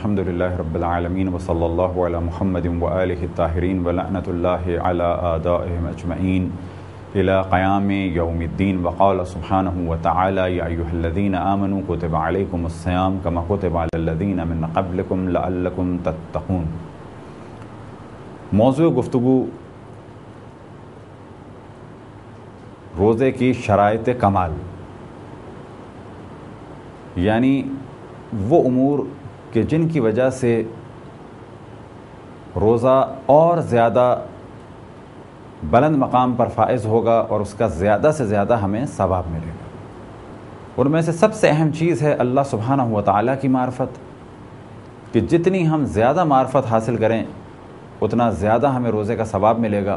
الحمدللہ رب العالمین وصلی اللہ علی محمد وآلہ الطاہرین ولعنۃ اللہ علی اعدائہم اجمعین الی قیام یوم الدین وقال سبحانہ وتعالی یا ایھا الذین آمنوا کتب علیکم الصیام کما کتب علی الذین من قبلکم لعلکم تتقون۔ موضوع گفتگو روزے کی شرائط کمال، یعنی وہ امور کہ جن کی وجہ سے روزہ اور زیادہ بلند مقام پر فائز ہوگا اور اس کا زیادہ سے زیادہ ہمیں ثواب ملے گا۔ ان میں سے سب سے اہم چیز ہے اللہ سبحانہ و تعالیٰ کی معرفت، کہ جتنی ہم زیادہ معرفت حاصل کریں اتنا زیادہ ہمیں روزے کا ثواب ملے گا۔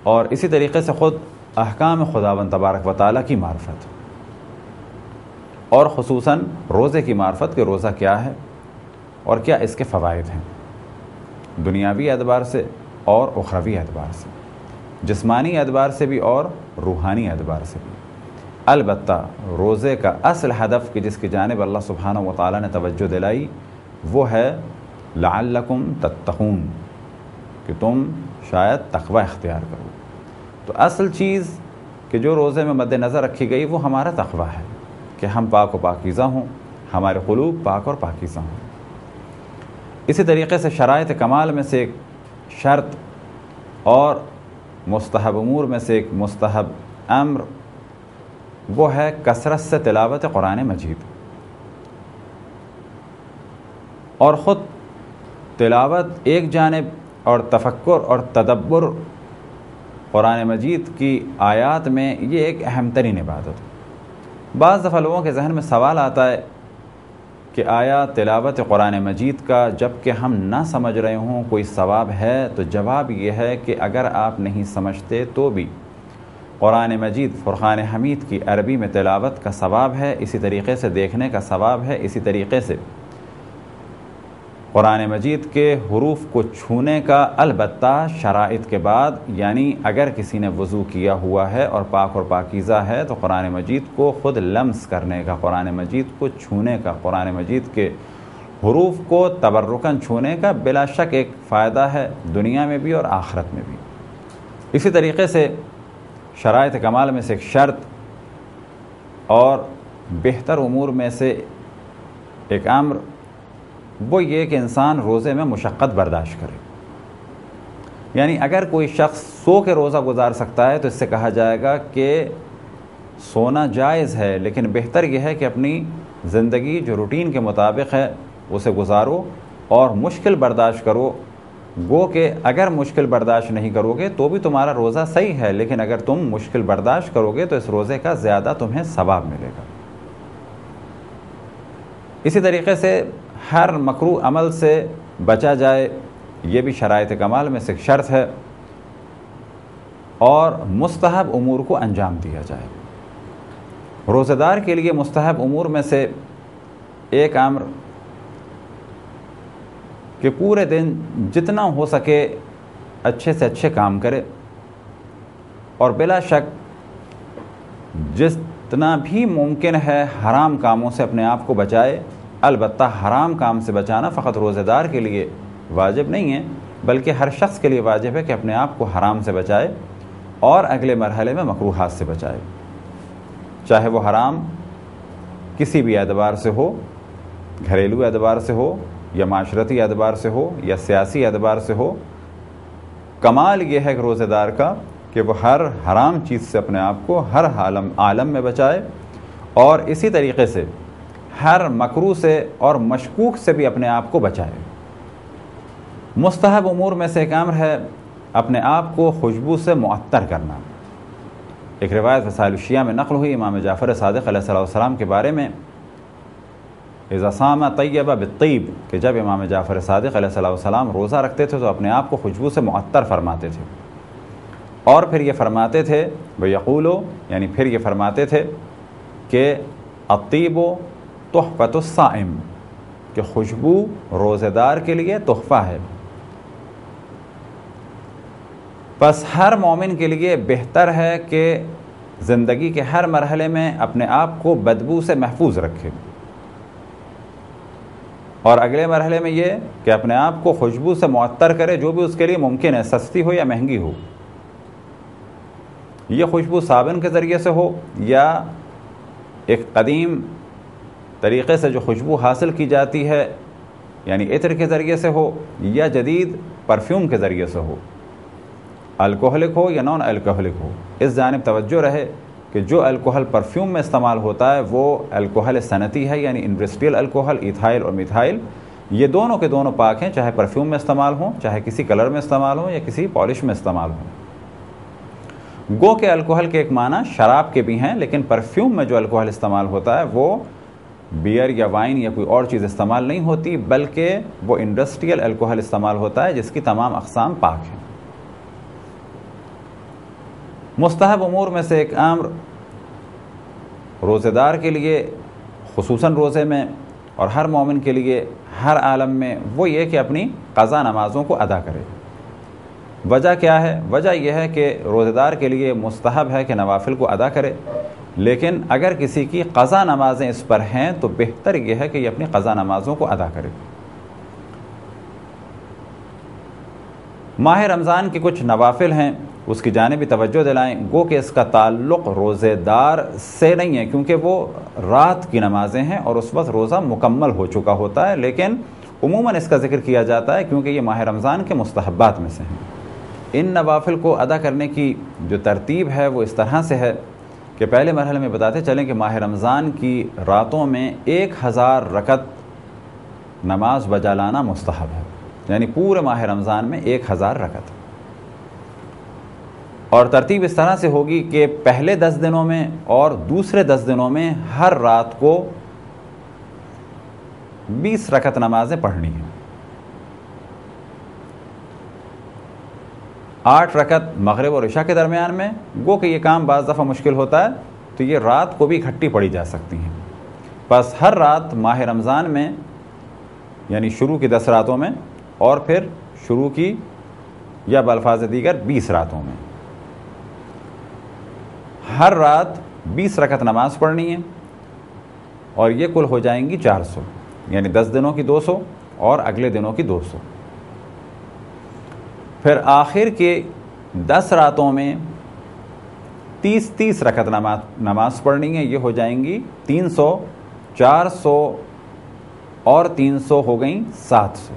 اور اسی طریقے سے خود احکام خداوند تبارک و تعالیٰ کی معرفت، اور خصوصاً روزے کی معرفت کہ روزہ کیا ہے اور کیا اس کے فوائد ہیں، دنیاوی اعتبار سے اور اخروی اعتبار سے، جسمانی اعتبار سے بھی اور روحانی اعتبار سے بھی۔ البتہ روزے کا اصل ہدف کہ جس کی جانب اللہ سبحانہ و تعالیٰ نے توجہ دلائی وہ ہے لعلکم تتقون، کہ تم شاید تقوی اختیار کرو۔ تو اصل چیز کہ جو روزے میں مد نظر رکھی گئی وہ ہمارا تقوی ہے، کہ ہم پاک و پاکیزہ ہوں، ہمارے قلوب پاک اور پاکیزہ ہوں۔ اسی طریقے سے شرائط کمال میں سے ایک شرط اور مستحب امور میں سے ایک مستحب امر وہ ہے کثرت سے تلاوت قرآن مجید، اور خود تلاوت ایک جانب اور تفکر اور تدبر قرآن مجید کی آیات میں یہ ایک اہم ترین عبادت ہے۔ بعض دفعہ لوگوں کے ذہن میں سوال آتا ہے کہ آیا تلاوت قرآن مجید کا جب کہ ہم نہ سمجھ رہے ہوں کوئی ثواب ہے؟ تو جواب یہ ہے کہ اگر آپ نہیں سمجھتے تو بھی قرآن مجید فرقان حمید کی عربی میں تلاوت کا ثواب ہے، اسی طریقے سے دیکھنے کا ثواب ہے، اسی طریقے سے قرآن مجید کے حروف کو چھونے کا، البتہ شرائط کے بعد، یعنی اگر کسی نے وضو کیا ہوا ہے اور پاک اور پاکیزہ ہے تو قرآن مجید کو خود لمس کرنے کا، قرآن مجید کو چھونے کا، قرآن مجید کے حروف کو تبرکاً چھونے کا بلا شک ایک فائدہ ہے، دنیا میں بھی اور آخرت میں بھی۔ اسی طریقے سے شرائط کمال میں سے ایک شرط اور بہتر امور میں سے ایک امر وہ یہ کہ انسان روزے میں مشقت برداشت کرے، یعنی اگر کوئی شخص سو کے روزہ گزار سکتا ہے تو اس سے کہا جائے گا کہ سونا جائز ہے، لیکن بہتر یہ ہے کہ اپنی زندگی جو روٹین کے مطابق ہے اسے گزارو اور مشکل برداشت کرو۔ گو کہ اگر مشکل برداشت نہیں کرو گے تو بھی تمہارا روزہ صحیح ہے، لیکن اگر تم مشکل برداشت کرو گے تو اس روزے کا زیادہ تمہیں ثواب ملے گا۔ اسی طریقے سے ہر مکروہ عمل سے بچا جائے، یہ بھی شرائط کمال میں سے ایک شرط ہے، اور مستحب امور کو انجام دیا جائے۔ روزہ دار کے لیے مستحب امور میں سے ایک امر کہ پورے دن جتنا ہو سکے اچھے سے اچھے کام کرے، اور بلا شک جتنا بھی ممکن ہے حرام کاموں سے اپنے آپ کو بچائے۔ البتہ حرام کام سے بچانا فقط روزہ دار کے لیے واجب نہیں ہے، بلکہ ہر شخص کے لیے واجب ہے کہ اپنے آپ کو حرام سے بچائے اور اگلے مرحلے میں مکروہات سے بچائے، چاہے وہ حرام کسی بھی اعتبار سے ہو، گھریلو اعتبار سے ہو یا معاشرتی اعتبار سے ہو یا سیاسی اعتبار سے ہو۔ کمال یہ ہے کہ روزہ دار کا کہ وہ ہر حرام چیز سے اپنے آپ کو ہر عالم میں بچائے، اور اسی طریقے سے ہر مکروہ سے اور مشکوک سے بھی اپنے آپ کو بچائے۔ مستحب امور میں سے ایک امر ہے اپنے آپ کو خوشبو سے معطر کرنا۔ ایک روایت وسائل الشیعہ میں نقل ہوئی امام جعفر صادق علیہ السلام کے بارے میں، اذا صام طیب بالطیب، کہ جب امام جعفر صادق علیہ السلام روزہ رکھتے تھے تو اپنے آپ کو خوشبو سے معطر فرماتے تھے، اور پھر یہ فرماتے تھے وَيَقُولُ، یعنی پھر یہ فرماتے تھے کہ الطیب تحفۃ الصائم، کہ خوشبو روزہ دار کے لیے تحفہ ہے۔ پس ہر مومن کے لیے بہتر ہے کہ زندگی کے ہر مرحلے میں اپنے آپ کو بدبو سے محفوظ رکھے، اور اگلے مرحلے میں یہ کہ اپنے آپ کو خوشبو سے معطر کرے جو بھی اس کے لیے ممکن ہے، سستی ہو یا مہنگی ہو. یہ خوشبو صابن کے ذریعے سے ہو یا ایک قدیم طریقے سے جو خوشبو حاصل کی جاتی ہے یعنی عطر کے ذریعے سے ہو، یا جدید پرفیوم کے ذریعے سے ہو، الکوہلک ہو یا نان الکوہلک ہو. اس جانب توجہ رہے کہ جو الکوہل پرفیوم میں استعمال ہوتا ہے وہ الکوہل صنعتی ہے، یعنی انڈسٹریل الکوہل، ایتھائل اور میتھائل. یہ دونوں کے دونوں پاک ہیں، چاہے پرفیوم میں استعمال ہوں، چاہے کسی کلر میں استعمال ہوں یا کسی پالش میں استعمال ہوں. گو کے الکوہل کے ایک معنی شراب کے بھی ہیں، لیکن پرفیوم میں جو الکوہل استعمال ہوتا ہے وہ بیئر یا وائن یا کوئی اور چیز استعمال نہیں ہوتی، بلکہ وہ انڈسٹریل الکوہل استعمال ہوتا ہے جس کی تمام اقسام پاک ہیں. مستحب امور میں سے ایک امر روزے دار کے لیے خصوصاً روزے میں اور ہر مومن کے لیے ہر عالم میں وہ یہ کہ اپنی قضا نمازوں کو ادا کرے. وجہ کیا ہے؟ وجہ یہ ہے کہ روزے دار کے لیے مستحب ہے کہ نوافل کو ادا کرے، لیکن اگر کسی کی قضا نمازیں اس پر ہیں تو بہتر یہ ہے کہ یہ اپنی قضا نمازوں کو ادا کرے. ماہ رمضان کی کچھ نوافل ہیں، اس کی جانب بھی توجہ دلائیں. گو کہ اس کا تعلق روزے دار سے نہیں ہے کیونکہ وہ رات کی نمازیں ہیں اور اس وقت روزہ مکمل ہو چکا ہوتا ہے، لیکن عموماً اس کا ذکر کیا جاتا ہے کیونکہ یہ ماہ رمضان کے مستحبات میں سے ہیں. ان نوافل کو ادا کرنے کی جو ترتیب ہے وہ اس طرح سے ہے کہ پہلے مرحلے میں بتاتے چلیں کہ ماہ رمضان کی راتوں میں 1000 رکعت نماز بجا لانا مستحب ہے، یعنی پورے ماہ رمضان میں 1000 رکعت. اور ترتیب اس طرح سے ہوگی کہ پہلے 10 دنوں میں اور دوسرے 10 دنوں میں ہر رات کو 20 رکعت نمازیں پڑھنی ہیں. 8 رکعت مغرب اور عشاء کے درمیان میں. گو کہ یہ کام بعض دفعہ مشکل ہوتا ہے تو یہ رات کو بھی اکٹھی پڑھی جا سکتی ہیں. بس ہر رات ماہ رمضان میں یعنی شروع کی 10 راتوں میں اور پھر شروع کی یا بالفاظ دیگر 20 راتوں میں ہر رات 20 رکعت نماز پڑھنی ہے، اور یہ کل ہو جائیں گی 400، یعنی 10 دنوں کی 200 اور اگلے دنوں کی 200. پھر آخر کے 10 راتوں میں 30 رکعت نماز پڑھنی ہے، یہ ہو جائیں گی 300، 400 اور 300 ہو گئیں 700.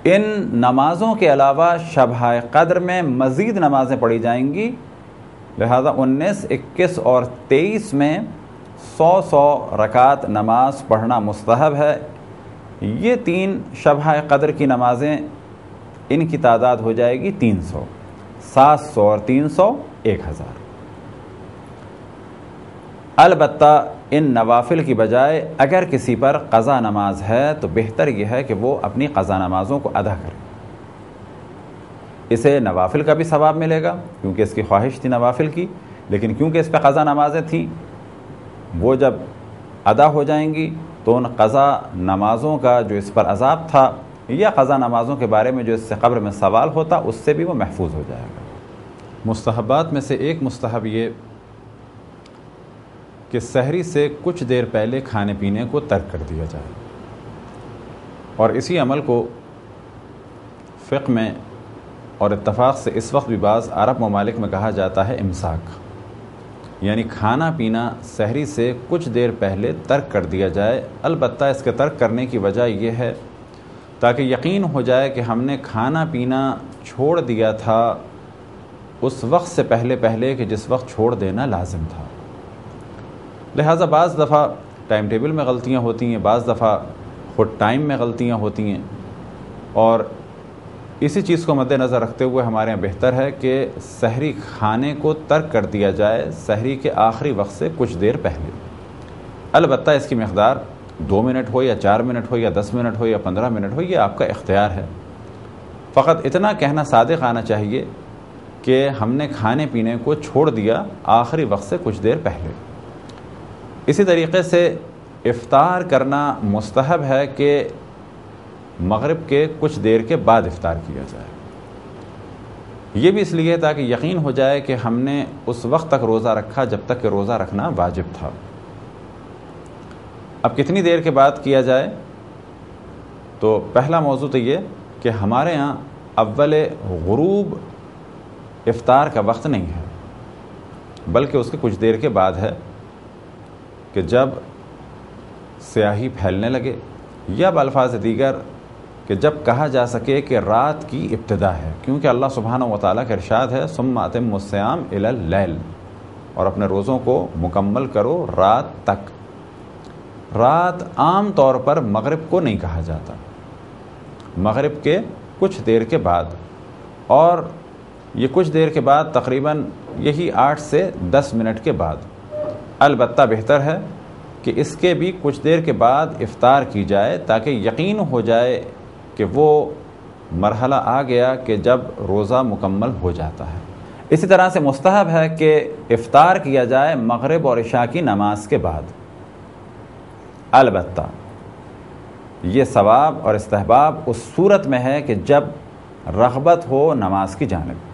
ان نمازوں کے علاوہ شب قدر میں مزید نمازیں پڑھی جائیں گی، لہذا 19، 21 اور 23 میں 100 رکعت نماز پڑھنا مستحب ہے. یہ 3 شب قدر کی نمازیں ان کی تعداد ہو جائے گی 300، 700 اور 300 1000. البتہ ان نوافل کی بجائے اگر کسی پر قضا نماز ہے تو بہتر یہ ہے کہ وہ اپنی قضا نمازوں کو ادا کرے. اسے نوافل کا بھی ثواب ملے گا کیونکہ اس کی خواہش تھی نوافل کی، لیکن کیونکہ اس پہ قضا نمازیں تھیں وہ جب ادا ہو جائیں گی تو ان قضا نمازوں کا جو اس پر عذاب تھا یا قضا نمازوں کے بارے میں جو اس سے قبر میں سوال ہوتا اس سے بھی وہ محفوظ ہو جائے گا. مستحبات میں سے ایک مستحب یہ کہ سحری سے کچھ دیر پہلے کھانے پینے کو ترک کر دیا جائے، اور اسی عمل کو فقہ میں اور اتفاق سے اس وقت بھی بعض عرب ممالک میں کہا جاتا ہے امساک، یعنی کھانا پینا سحری سے کچھ دیر پہلے ترک کر دیا جائے. البتہ اس کے ترک کرنے کی وجہ یہ ہے تاکہ یقین ہو جائے کہ ہم نے کھانا پینا چھوڑ دیا تھا اس وقت سے پہلے کہ جس وقت چھوڑ دینا لازم تھا. لہٰذا بعض دفعہ ٹائم ٹیبل میں غلطیاں ہوتی ہیں، بعض دفعہ خود ٹائم میں غلطیاں ہوتی ہیں، اور اسی چیز کو مد نظر رکھتے ہوئے ہمارے یہاں بہتر ہے کہ سحری کھانے کو ترک کر دیا جائے سحری کے آخری وقت سے کچھ دیر پہلے. البتہ اس کی مقدار 2 منٹ ہو یا 4 منٹ ہو یا 10 منٹ ہو یا 15 منٹ ہو، یہ آپ کا اختیار ہے. فقط اتنا کہنا صادق آنا چاہیے کہ ہم نے کھانے پینے کو چھوڑ دیا آخری وقت سے کچھ دیر پہلے. اسی طریقے سے افطار کرنا مستحب ہے کہ مغرب کے کچھ دیر کے بعد افطار کیا جائے. یہ بھی اس لیے تاکہ یقین ہو جائے کہ ہم نے اس وقت تک روزہ رکھا جب تک کہ روزہ رکھنا واجب تھا. اب کتنی دیر کے بعد کیا جائے؟ تو پہلا موضوع تو یہ کہ ہمارے ہاں اول غروب افطار کا وقت نہیں ہے، بلکہ اس کے کچھ دیر کے بعد ہے، کہ جب سیاہی پھیلنے لگے، یا بالفاظ دیگر کہ جب کہا جا سکے کہ رات کی ابتدا ہے، کیونکہ اللہ سبحانہ و تعالیٰ کا ارشاد ہے ثم اتموا الصیام الی اللیل، اور اپنے روزوں کو مکمل کرو رات تک۔ رات عام طور پر مغرب کو نہیں کہا جاتا، مغرب کے کچھ دیر کے بعد، اور یہ کچھ دیر کے بعد تقریباً یہی 8 سے 10 منٹ کے بعد۔ البتہ بہتر ہے کہ اس کے بھی کچھ دیر کے بعد افطار کی جائے، تاکہ یقین ہو جائے کہ وہ مرحلہ آ گیا کہ جب روزہ مکمل ہو جاتا ہے۔ اسی طرح سے مستحب ہے کہ افطار کیا جائے مغرب اور عشاء کی نماز کے بعد، البتہ یہ ثواب اور استحباب اس صورت میں ہے کہ جب رغبت ہو نماز کی جانب۔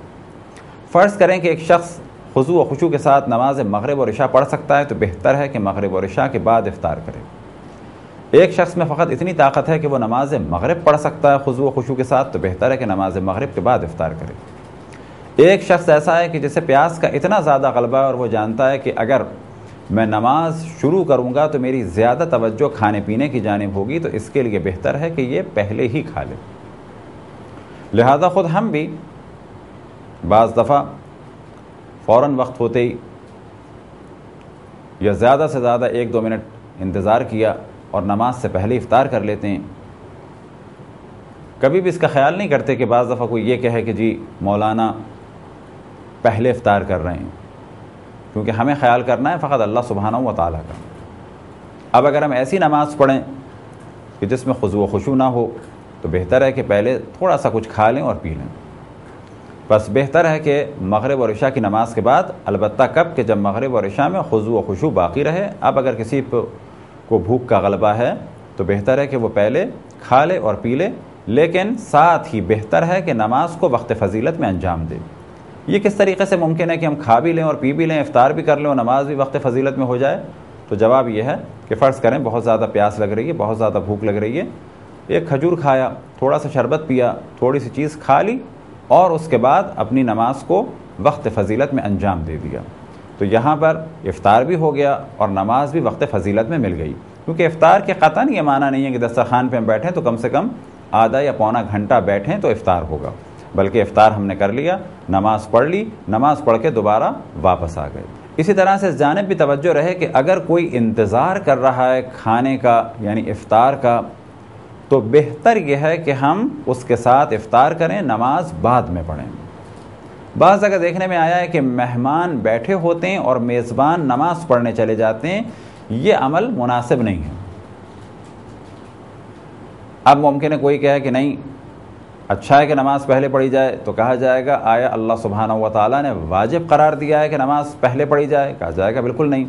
فرض کریں کہ ایک شخص خضوع و خشوع کے ساتھ نماز مغرب اور عشاء پڑھ سکتا ہے، تو بہتر ہے کہ مغرب اور عشاء کے بعد افطار کرے۔ ایک شخص میں فقط اتنی طاقت ہے کہ وہ نماز مغرب پڑھ سکتا ہے خضوع و خشوع کے ساتھ، تو بہتر ہے کہ نماز مغرب کے بعد افطار کرے۔ ایک شخص ایسا ہے کہ جسے پیاس کا اتنا زیادہ غلبہ ہے اور وہ جانتا ہے کہ اگر میں نماز شروع کروں گا تو میری زیادہ توجہ کھانے پینے کی جانب ہوگی، تو اس کے لیے بہتر ہے کہ یہ پہلے ہی کھا لے۔ لہذا خود ہم بھی بعض دفعہ فوراً وقت ہوتے ہی یا زیادہ سے زیادہ 1-2 منٹ انتظار کیا اور نماز سے پہلے افطار کر لیتے ہیں۔ کبھی بھی اس کا خیال نہیں کرتے کہ بعض دفعہ کوئی یہ کہے کہ جی مولانا پہلے افطار کر رہے ہیں، کیونکہ ہمیں خیال کرنا ہے فقط اللہ سبحانہ و تعالیٰ کا۔ اب اگر ہم ایسی نماز پڑھیں کہ جس میں خضوع و خشوع نہ ہو، تو بہتر ہے کہ پہلے تھوڑا سا کچھ کھا لیں اور پی لیں۔ بس بہتر ہے کہ مغرب اور عشاء کی نماز کے بعد، البتہ کب کہ جب مغرب اور عشاء میں خضوع و خشوع باقی رہے۔ اب اگر کسی کو بھوک کا غلبہ ہے تو بہتر ہے کہ وہ پہلے کھا لے اور پی لے، لیکن ساتھ ہی بہتر ہے کہ نماز کو وقت فضیلت میں انجام دے۔ یہ کس طریقے سے ممکن ہے کہ ہم کھا بھی لیں اور پی بھی لیں، افطار بھی کر لیں اور نماز بھی وقت فضیلت میں ہو جائے؟ تو جواب یہ ہے کہ فرض کریں بہت زیادہ پیاس لگ رہی ہے، بہت زیادہ بھوک لگ رہی ہے، ایک کھجور کھایا، تھوڑا سا شربت پیا، تھوڑی سی چیز کھا لی، اور اس کے بعد اپنی نماز کو وقت فضیلت میں انجام دے دیا، تو یہاں پر افطار بھی ہو گیا اور نماز بھی وقت فضیلت میں مل گئی۔ کیونکہ افطار کے قطعاً یہ معنی نہیں ہے کہ دسترخوان پہ ہم بیٹھیں تو کم سے کم آدھا یا پونا گھنٹہ بیٹھیں تو افطار ہوگا، بلکہ افطار ہم نے کر لیا، نماز پڑھ لی، نماز پڑھ کے دوبارہ واپس آ گئے۔ اسی طرح سے اس جانب بھی توجہ رہے کہ اگر کوئی انتظار کر رہا ہے کھانے کا یعنی افطار کا، تو بہتر یہ ہے کہ ہم اس کے ساتھ افطار کریں، نماز بعد میں پڑھیں۔ بعض جگہ دیکھنے میں آیا ہے کہ مہمان بیٹھے ہوتے ہیں اور میزبان نماز پڑھنے چلے جاتے ہیں، یہ عمل مناسب نہیں ہے۔ اب ممکن ہے کوئی کہے کہ نہیں، اچھا ہے کہ نماز پہلے پڑھی جائے، تو کہا جائے گا آیا اللہ سبحانہ و تعالیٰ نے واجب قرار دیا ہے کہ نماز پہلے پڑھی جائے؟ کہا جائے گا بالکل نہیں۔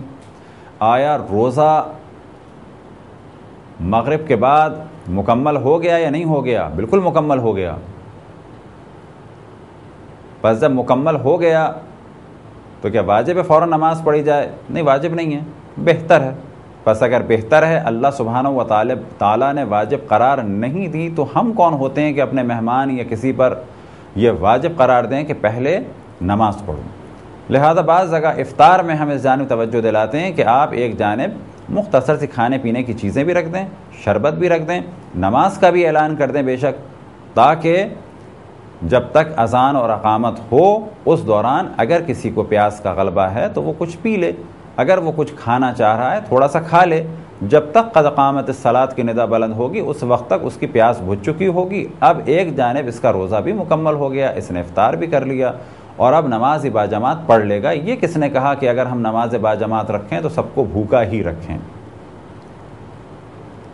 آیا روزہ مغرب کے بعد مکمل ہو گیا یا نہیں ہو گیا؟ بالکل مکمل ہو گیا۔ بس جب مکمل ہو گیا تو کیا واجب ہے فوراً نماز پڑھی جائے؟ نہیں، واجب نہیں ہے، بہتر ہے۔ بس اگر بہتر ہے، اللہ سبحانہ و تعالیٰ نے واجب قرار نہیں دی، تو ہم کون ہوتے ہیں کہ اپنے مہمان یا کسی پر یہ واجب قرار دیں کہ پہلے نماز پڑھو؟ لہذا بعض جگہ افطار میں ہم اس جانب توجہ دلاتے ہیں کہ آپ ایک جانب مختصر سی کھانے پینے کی چیزیں بھی رکھ دیں، شربت بھی رکھ دیں، نماز کا بھی اعلان کر دیں بے شک، تاکہ جب تک اذان اور اقامت ہو اس دوران اگر کسی کو پیاس کا غلبہ ہے تو وہ کچھ پی لے، اگر وہ کچھ کھانا چاہ رہا ہے تھوڑا سا کھا لے، جب تک قد قامت الصلاۃ کی ندا بلند ہوگی اس وقت تک اس کی پیاس بجھ چکی ہوگی۔ اب ایک جانب اس کا روزہ بھی مکمل ہو گیا، اس نے افطار بھی کر لیا، اور اب نماز باجماعت پڑھ لے گا۔ یہ کس نے کہا کہ اگر ہم نماز باجماعت رکھیں تو سب کو بھوکا ہی رکھیں؟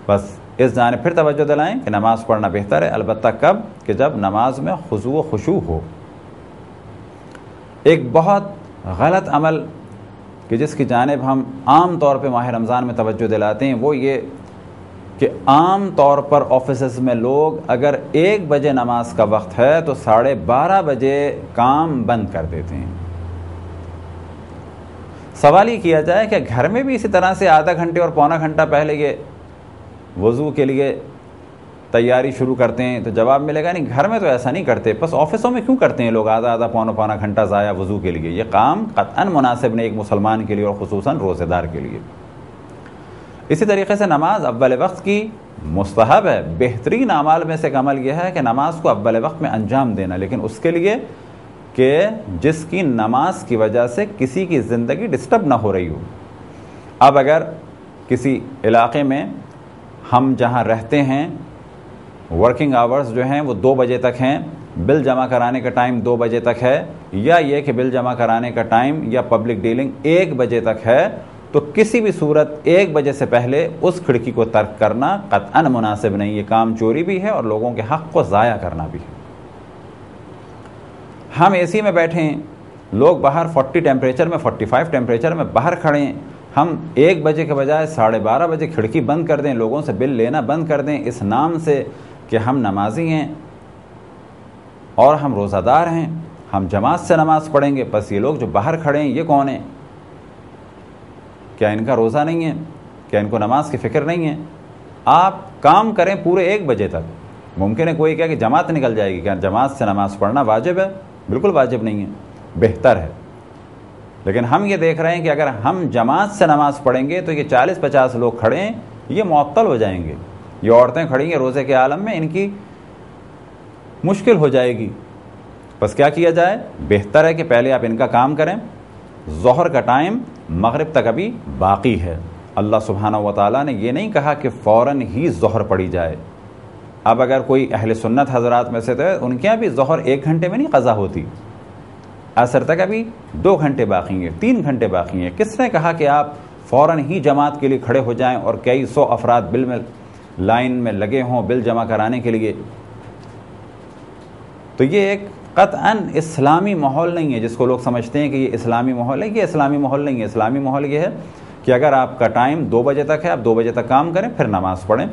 بس اس جانب پھر توجہ دلائیں کہ نماز پڑھنا بہتر ہے، البتہ کب کہ جب نماز میں خضوع و خشوع ہو۔ ایک بہت غلط عمل کہ جس کی جانب ہم عام طور پہ ماہ رمضان میں توجہ دلاتے ہیں، وہ یہ کہ عام طور پر آفیسز میں لوگ اگر 1 بجے نماز کا وقت ہے تو 12:30 بجے کام بند کر دیتے ہیں۔ سوال یہ کیا جائے کہ گھر میں بھی اسی طرح سے آدھا گھنٹے اور پونا گھنٹہ پہلے یہ وضو کے لیے تیاری شروع کرتے ہیں، تو جواب ملے گا نہیں، گھر میں تو ایسا نہیں کرتے، بس آفسوں میں کیوں کرتے ہیں لوگ آدھا پونا گھنٹہ ضائع وضو کے لیے؟ یہ کام قطعاً مناسب نہیں ایک مسلمان کے لیے، اور خصوصاً روزہ دار کے لیے۔ اسی طریقے سے نماز اول وقت کی مستحب ہے، بہترین اعمال میں سے ایک عمل یہ ہے کہ نماز کو اول وقت میں انجام دینا، لیکن اس کے لیے کہ جس کی نماز کی وجہ سے کسی کی زندگی ڈسٹرب نہ ہو رہی ہو۔ اب اگر کسی علاقے میں ہم جہاں رہتے ہیں ورکنگ آورز جو ہیں وہ 2 بجے تک ہیں، بل جمع کرانے کا ٹائم 2 بجے تک ہے، یا یہ کہ بل جمع کرانے کا ٹائم یا پبلک ڈیلنگ 1 بجے تک ہے، تو کسی بھی صورت 1 بجے سے پہلے اس کھڑکی کو ترک کرنا قطعاً مناسب نہیں، یہ کام چوری بھی ہے اور لوگوں کے حق کو ضائع کرنا بھی ہے۔ ہم اے سی میں بیٹھے ہیں، لوگ باہر 40 ٹیمپریچر میں 45 ٹیمپریچر میں باہر کھڑے ہیں، ہم 1 بجے کے بجائے 12:30 بجے کھڑکی بند کر دیں، لوگوں سے بل لینا بند کر دیں اس نام سے کہ ہم نمازی ہیں اور ہم روزہ دار ہیں، ہم جماعت سے نماز پڑھیں گے، بس یہ لوگ جو باہر کھڑے ہیں یہ کون ہیں؟ کیا ان کا روزہ نہیں ہے؟ کیا ان کو نماز کی فکر نہیں ہے؟ آپ کام کریں پورے 1 بجے تک۔ ممکن ہے کوئی کہے کہ جماعت نکل جائے گی، کیا جماعت سے نماز پڑھنا واجب ہے؟ بالکل واجب نہیں ہے، بہتر ہے، لیکن ہم یہ دیکھ رہے ہیں کہ اگر ہم جماعت سے نماز پڑھیں گے تو یہ 40-50 لوگ کھڑے ہیں، یہ معطل ہو جائیں گے، یہ عورتیں کھڑی ہیں روزے کے عالم میں، ان کی مشکل ہو جائے گی۔ بس کیا کیا جائے؟ بہتر ہے کہ پہلے آپ ان کا کام کریں۔ ظہر کا ٹائم مغرب تک ابھی باقی ہے، اللہ سبحانہ و تعالیٰ نے یہ نہیں کہا کہ فوراً ہی ظہر پڑھی جائے۔ اب اگر کوئی اہل سنت حضرات میں سے تو ان کے یہاں بھی ظہر 1 گھنٹے میں نہیں قضا ہوتی، عصر تک ابھی 2 گھنٹے باقی ہیں، 3 گھنٹے باقی ہیں۔ کس نے کہا کہ آپ فوراً ہی جماعت کے لیے کھڑے ہو جائیں اور کئی 100 افراد بل میں لائن میں لگے ہوں بل جمع کرانے کے لیے؟ تو یہ ایک قطعاً اسلامی ماحول نہیں ہے، جس کو لوگ سمجھتے ہیں کہ یہ اسلامی ماحول ہے، یہ اسلامی ماحول نہیں ہے۔ اسلامی ماحول یہ ہے کہ اگر آپ کا ٹائم 2 بجے تک ہے، آپ 2 بجے تک کام کریں، پھر نماز پڑھیں۔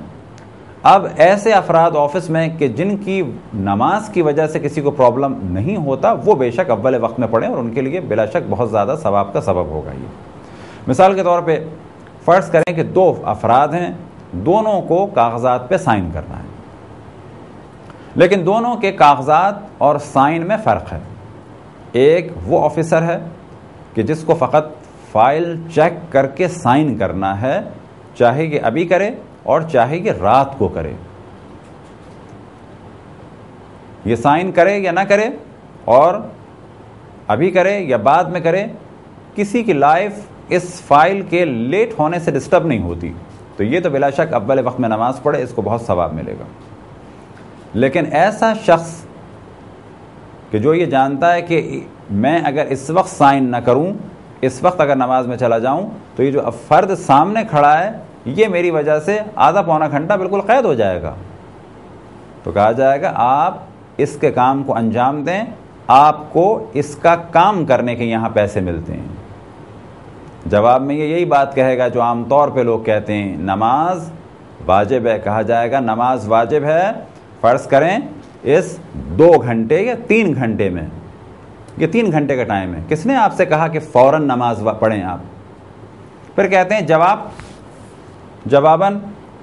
اب ایسے افراد آفس میں کہ جن کی نماز کی وجہ سے کسی کو پرابلم نہیں ہوتا، وہ بے شک اول وقت میں پڑھیں، اور ان کے لیے بلا شک بہت زیادہ ثواب کا سبب ہوگا۔ یہ مثال کے طور پہ فرض کریں کہ 2 افراد ہیں، دونوں کو کاغذات پہ سائن کرنا ہے، لیکن دونوں کے کاغذات اور سائن میں فرق ہے۔ ایک وہ آفیسر ہے کہ جس کو فقط فائل چیک کر کے سائن کرنا ہے، چاہے یہ ابھی کرے اور چاہے یہ رات کو کرے، یہ سائن کرے یا نہ کرے، اور ابھی کرے یا بعد میں کرے، کسی کی لائف اس فائل کے لیٹ ہونے سے ڈسٹرب نہیں ہوتی، تو یہ تو بلا شک اول وقت میں نماز پڑھے، اس کو بہت ثواب ملے گا۔ لیکن ایسا شخص کہ جو یہ جانتا ہے کہ میں اگر اس وقت سائن نہ کروں، اس وقت اگر نماز میں چلا جاؤں، تو یہ جو اب فرد سامنے کھڑا ہے یہ میری وجہ سے آدھا پونا گھنٹہ بالکل قید ہو جائے گا، تو کہا جائے گا آپ اس کے کام کو انجام دیں، آپ کو اس کا کام کرنے کے یہاں پیسے ملتے ہیں۔ جواب میں یہ یہی بات کہے گا جو عام طور پہ لوگ کہتے ہیں، نماز واجب ہے۔ کہا جائے گا نماز واجب ہے، فرض کریں اس 2 گھنٹے یا 3 گھنٹے میں، یہ 3 گھنٹے کا ٹائم ہے، کس نے آپ سے کہا کہ فوراً نماز پڑھیں آپ؟ پھر کہتے ہیں جواباً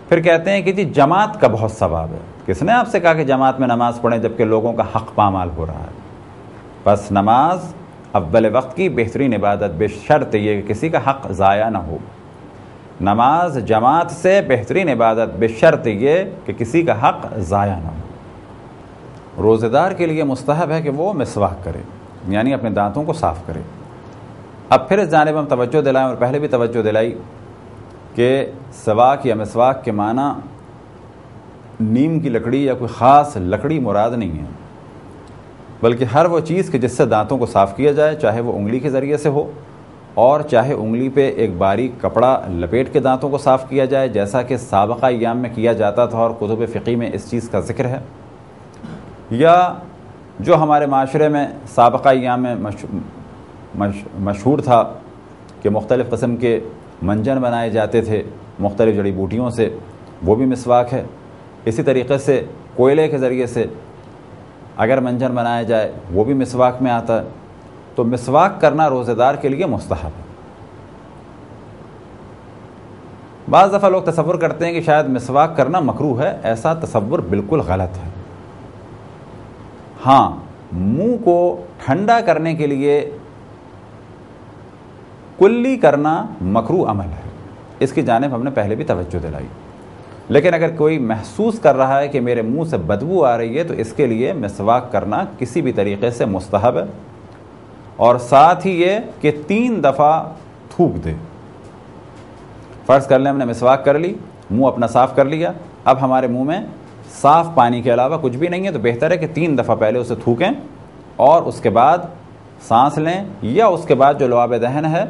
پھر کہتے ہیں کہ جی جماعت کا بہت ثواب ہے۔ کس نے آپ سے کہا کہ جماعت میں نماز پڑھیں جبکہ لوگوں کا حق پامال ہو رہا ہے؟ بس نماز اول وقت کی بہترین عبادت، بشرط یہ کہ کسی کا حق ضائع نہ ہو۔ نماز جماعت سے بہترین عبادت، بشرط یہ کہ کسی کا حق ضائع نہ ہو۔ روزہ دار کے لیے مستحب ہے کہ وہ مسواک کرے، یعنی اپنے دانتوں کو صاف کرے۔ اب پھر اس جانب ہم توجہ دلائیں، اور پہلے بھی توجہ دلائی کہ سواک یا مسواک کے معنی نیم کی لکڑی یا کوئی خاص لکڑی مراد نہیں ہے، بلکہ ہر وہ چیز کہ جس سے دانتوں کو صاف کیا جائے، چاہے وہ انگلی کے ذریعے سے ہو اور چاہے انگلی پہ ایک باریک کپڑا لپیٹ کے دانتوں کو صاف کیا جائے، جیسا کہ سابقہ ایام میں کیا جاتا تھا اور کتب فقہ میں اس چیز کا ذکر ہے، یا جو ہمارے معاشرے میں سابقہ ایام میں مشہور تھا کہ مختلف قسم کے منجن بنائے جاتے تھے مختلف جڑی بوٹیوں سے، وہ بھی مسواک ہے۔ اسی طریقے سے کوئلے کے ذریعے سے اگر منجن بنایا جائے وہ بھی مسواک میں آتا ہے۔ تو مسواک کرنا روزہ دار کے لیے مستحب ہے۔ بعض دفعہ لوگ تصور کرتے ہیں کہ شاید مسواک کرنا مکروہ ہے، ایسا تصور بالکل غلط ہے۔ ہاں، منہ کو ٹھنڈا کرنے کے لیے کلی کرنا مکروہ عمل ہے، اس کی جانب ہم نے پہلے بھی توجہ دلائی، لیکن اگر کوئی محسوس کر رہا ہے کہ میرے منہ سے بدبو آ رہی ہے تو اس کے لیے مسواک کرنا کسی بھی طریقے سے مستحب ہے، اور ساتھ ہی یہ کہ 3 دفعہ تھوک دے۔ فرض کر لیں ہم نے مسواک کر لی، منہ اپنا صاف کر لیا، اب ہمارے منہ میں صاف پانی کے علاوہ کچھ بھی نہیں ہے، تو بہتر ہے کہ 3 دفعہ پہلے اسے تھوکیں اور اس کے بعد سانس لیں، یا اس کے بعد جو لعاب دہن ہے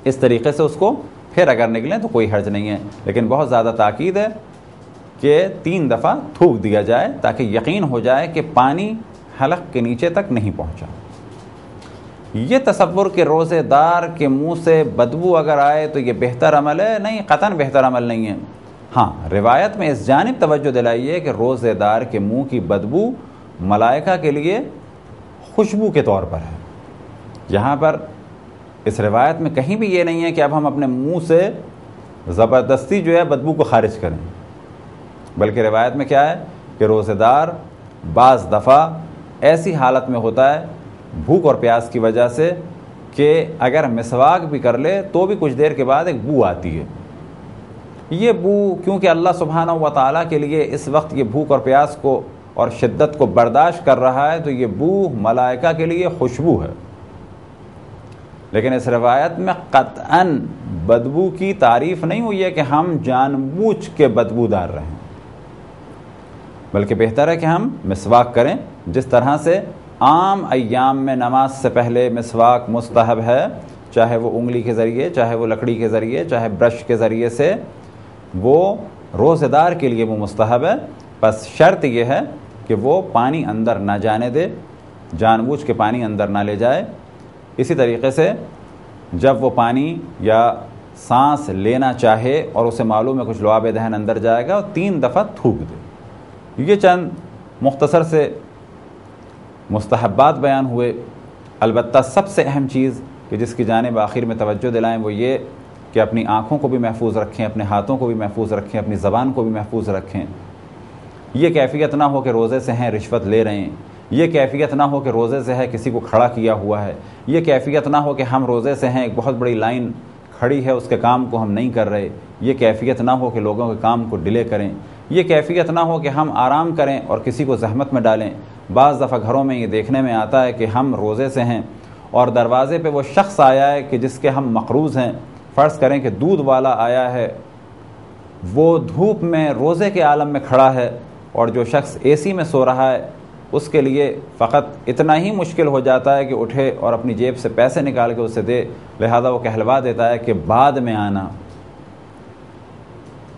اس طریقے سے اس کو پھر اگر نکلیں تو کوئی حرج نہیں ہے، لیکن بہت زیادہ تاکید ہے کہ 3 دفعہ تھوک دیا جائے تاکہ یقین ہو جائے کہ پانی حلق کے نیچے تک نہیں پہنچا۔ یہ تصور کہ روزے دار کے منہ سے بدبو اگر آئے تو یہ بہتر عمل ہے، نہیں، قطعاً بہتر عمل نہیں ہے۔ ہاں، روایت میں اس جانب توجہ دلائیے کہ روزے دار کے منہ کی بدبو ملائکہ کے لیے خوشبو کے طور پر ہے۔ یہاں پر اس روایت میں کہیں بھی یہ نہیں ہے کہ اب ہم اپنے منہ سے زبردستی جو ہے بدبو کو خارج کریں، بلکہ روایت میں کیا ہے کہ روزے دار بعض دفعہ ایسی حالت میں ہوتا ہے بھوک اور پیاس کی وجہ سے کہ اگر مسواک بھی کر لے تو بھی کچھ دیر کے بعد ایک بو آتی ہے۔ یہ بو کیونکہ اللہ سبحانہ و تعالیٰ کے لیے اس وقت یہ بھوک اور پیاس کو اور شدت کو برداشت کر رہا ہے، تو یہ بو ملائکہ کے لیے خوشبو ہے۔ لیکن اس روایت میں قطعاً بدبو کی تعریف نہیں ہوئی ہے کہ ہم جان بوجھ کے بدبو دار رہیں، بلکہ بہتر ہے کہ ہم مسواک کریں، جس طرح سے عام ایام میں نماز سے پہلے مسواک مستحب ہے، چاہے وہ انگلی کے ذریعے، چاہے وہ لکڑی کے ذریعے، چاہے برش کے ذریعے سے، وہ روزے دار کے لیے وہ مستحب ہے۔ بس شرط یہ ہے کہ وہ پانی اندر نہ جانے دے، جان بوجھ کے پانی اندر نہ لے جائے۔ اسی طریقے سے جب وہ پانی یا سانس لینا چاہے اور اسے معلوم ہے کچھ لعاب دہن اندر جائے گا، 3 دفعہ تھوک دے۔ یہ چند مختصر سے مستحبات بیان ہوئے۔ البتہ سب سے اہم چیز کہ جس کی جانب آخر میں توجہ دلائیں وہ یہ کہ اپنی آنکھوں کو بھی محفوظ رکھیں، اپنے ہاتھوں کو بھی محفوظ رکھیں، اپنی زبان کو بھی محفوظ رکھیں۔ یہ کیفیت نہ ہو کہ روزے سے ہیں رشوت لے رہے ہیں، یہ کیفیت نہ ہو کہ روزے سے ہے کسی کو کھڑا کیا ہوا ہے، یہ کیفیت نہ ہو کہ ہم روزے سے ہیں ایک بہت بڑی لائن کھڑی ہے اس کے کام کو ہم نہیں کر رہے، یہ کیفیت نہ ہو کہ لوگوں کے کام کو ڈیلے کریں، یہ کیفیت نہ ہو کہ ہم آرام کریں اور کسی کو زحمت میں ڈالیں۔ بعض دفعہ گھروں میں یہ دیکھنے میں آتا ہے کہ ہم روزے سے ہیں اور دروازے پہ وہ شخص آیا ہے کہ جس کے ہم مقروض ہیں، فرض کریں کہ دودھ والا آیا ہے، وہ دھوپ میں روزے کے عالم میں کھڑا ہے، اور جو شخص اے سی میں سو رہا ہے اس کے لیے فقط اتنا ہی مشکل ہو جاتا ہے کہ اٹھے اور اپنی جیب سے پیسے نکال کے اسے دے، لہذا وہ کہلوا دیتا ہے کہ بعد میں آنا۔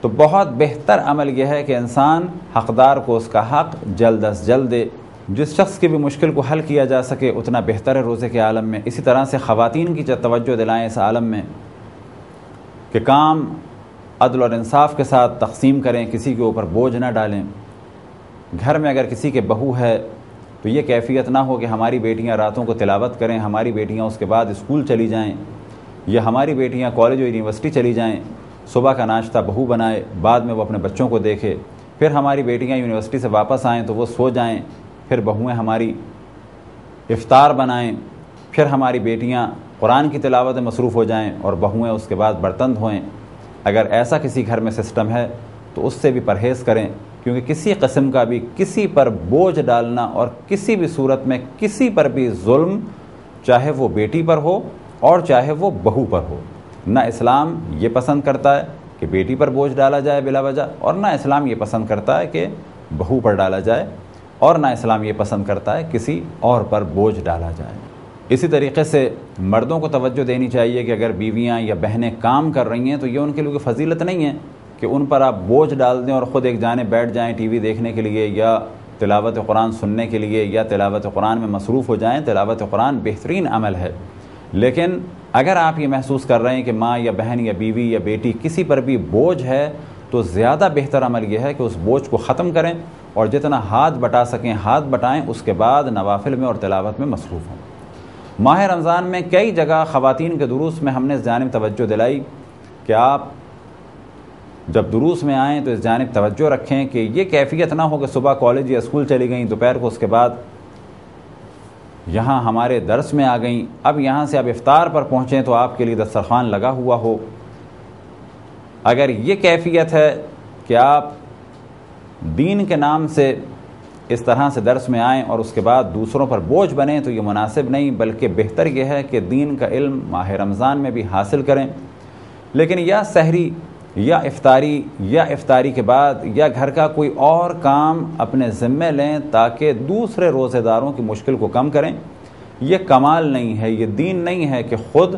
تو بہت بہتر عمل یہ ہے کہ انسان حقدار کو اس کا حق جلد از جلد دے، جس شخص کی بھی مشکل کو حل کیا جا سکے اتنا بہتر ہے روزے کے عالم میں۔ اسی طرح سے خواتین کی توجہ دلائیں اس عالم میں کہ کام عدل اور انصاف کے ساتھ تقسیم کریں، کسی کے اوپر بوجھ نہ ڈالیں۔ گھر میں اگر کسی کے بہو ہے تو یہ کیفیت نہ ہو کہ ہماری بیٹیاں راتوں کو تلاوت کریں، ہماری بیٹیاں اس کے بعد اسکول چلی جائیں، یا ہماری بیٹیاں کالج و یونیورسٹی چلی جائیں، صبح کا ناشتہ بہو بنائے، بعد میں وہ اپنے بچوں کو دیکھے، پھر ہماری بیٹیاں یونیورسٹی سے واپس آئیں تو وہ سو جائیں، پھر بہویں ہماری افطار بنائیں، پھر ہماری بیٹیاں قرآن کی تلاوت میں مصروف ہو جائیں اور بہویں اس کے بعد برتن دھوئیں۔ اگر ایسا کسی گھر میں سسٹم ہے تو اس سے بھی پرہیز کریں، کیونکہ کسی قسم کا بھی کسی پر بوجھ ڈالنا اور کسی بھی صورت میں کسی پر بھی ظلم، چاہے وہ بیٹی پر ہو اور چاہے وہ بہو پر ہو، نہ اسلام یہ پسند کرتا ہے کہ بیٹی پر بوجھ ڈالا جائے بلا وجہ، اور نہ اسلام یہ پسند کرتا ہے کہ بہو پر ڈالا جائے، اور نہ اسلام یہ پسند کرتا ہے کسی اور پر بوجھ ڈالا جائے۔ اسی طریقے سے مردوں کو توجہ دینی چاہیے کہ اگر بیویاں یا بہنیں کام کر رہی ہیں تو یہ ان کے لیے فضیلت نہیں ہے کہ ان پر آپ بوجھ ڈال دیں اور خود ایک جانب بیٹھ جائیں ٹی وی دیکھنے کے لیے یا تلاوت قرآن سننے کے لیے یا تلاوت قرآن میں مصروف ہو جائیں۔ تلاوت قرآن بہترین عمل ہے، لیکن اگر آپ یہ محسوس کر رہے ہیں کہ ماں یا بہن یا بیوی یا بیٹی کسی پر بھی بوجھ ہے تو زیادہ بہتر عمل یہ ہے کہ اس بوجھ کو ختم کریں اور جتنا ہاتھ بٹا سکیں ہاتھ بٹائیں، اس کے بعد نوافل میں اور تلاوت میں مصروف ہوں۔ ماہ رمضان میں کئی جگہ خواتین کے دروس میں ہم نے اس جانب توجہ دلائی کہ آپ جب دروس میں آئیں تو اس جانب توجہ رکھیں کہ یہ کیفیت نہ ہو کہ صبح کالج یا اسکول چلی گئیں، دوپہر کو اس کے بعد یہاں ہمارے درس میں آ گئیں، اب یہاں سے اب افطار پر پہنچیں تو آپ کے لیے دسترخوان لگا ہوا ہو۔ اگر یہ کیفیت ہے کہ آپ دین کے نام سے اس طرح سے درس میں آئیں اور اس کے بعد دوسروں پر بوجھ بنیں تو یہ مناسب نہیں، بلکہ بہتر یہ ہے کہ دین کا علم ماہ رمضان میں بھی حاصل کریں، لیکن یا سحری یا افطاری کے بعد یا گھر کا کوئی اور کام اپنے ذمے لیں تاکہ دوسرے روزے داروں کی مشکل کو کم کریں۔ یہ کمال نہیں ہے، یہ دین نہیں ہے کہ خود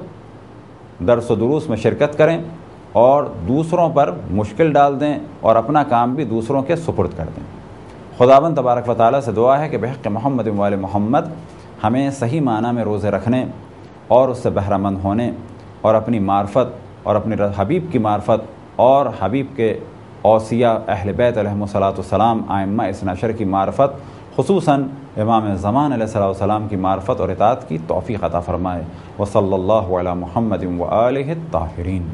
درس و دروس میں شرکت کریں اور دوسروں پر مشکل ڈال دیں اور اپنا کام بھی دوسروں کے سپرد کر دیں۔ خداوند تبارک و تعالیٰ سے دعا ہے کہ بحق محمد و آل محمد ہمیں صحیح معنی میں روزے رکھنے اور اس سے بہرہ مند ہونے اور اپنی معرفت اور اپنے حبیب کی معرفت اور حبیب کے اوصیاء اہل بیت علیہم الصلاۃ والسلام ائمہ اثنا عشر کی معرفت، خصوصاً امام زمان علیہ الصلاۃ والسلام کی معرفت اور اطاعت کی توفیق عطا فرمائے۔ وصلی اللہ علی محمد و آلہ الطاہرین۔